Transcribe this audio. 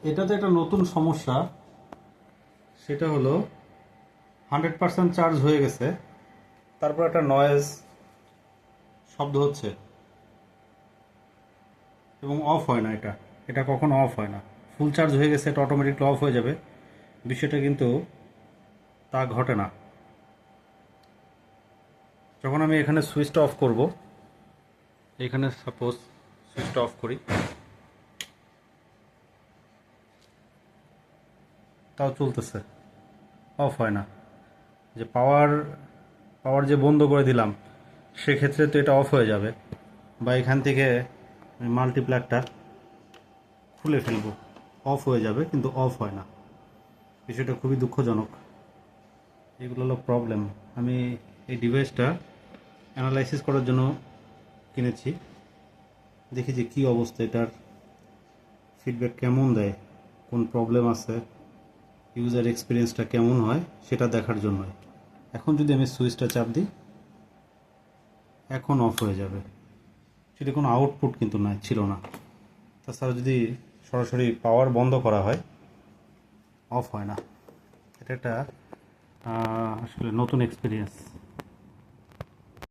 এটাতে একটা নতুন সমস্যা, সেটা হলো 100% চার্জ হয়ে গেছে, তারপর একটা নয়েজ শব্দ হচ্ছে এবং অফ হয় না। এটা এটা কখনো অফ হয় না। ফুল চার্জ হয়ে গেছে, এটা অটোমেটিকলি অফ হয়ে যাবে, বিষয়টা কিন্তু তা ঘটে না। যখন আমি এখানে সুইচটা অফ করব, এখানে সাপোজ সুইচটা অফ করি, তাও চলতেছে, অফ হয় না। যে পাওয়ার পাওয়ার যে বন্ধ করে দিলাম, সেক্ষেত্রে তো এটা অফ হয়ে যাবে। বা এখান থেকে মাল্টিপ্লাগটা খুলে ফেলবো, অফ হয়ে যাবে, কিন্তু অফ হয় না। বিষয়টা খুবই দুঃখজনক। এগুলো হলো প্রবলেম। আমি এই ডিভাইসটা অ্যানালাইসিস করার জন্য কিনেছি, দেখি যে কী অবস্থা, এটার ফিডব্যাক কেমন দেয়, কোন প্রবলেম আছে, ইউজার এক্সপিরিয়েন্সটা কেমন হয় সেটা দেখার জন্যই। এখন যদি আমি সুইচটা চাপ দিই, এখন অফ হয়ে যাবে। সেটা কোনো আউটপুট কিন্তু না, ছিল না। তাছাড়া যদি সরাসরি পাওয়ার বন্ধ করা হয়, অফ হয় না। এটা একটা আসলে নতুন এক্সপিরিয়েন্স।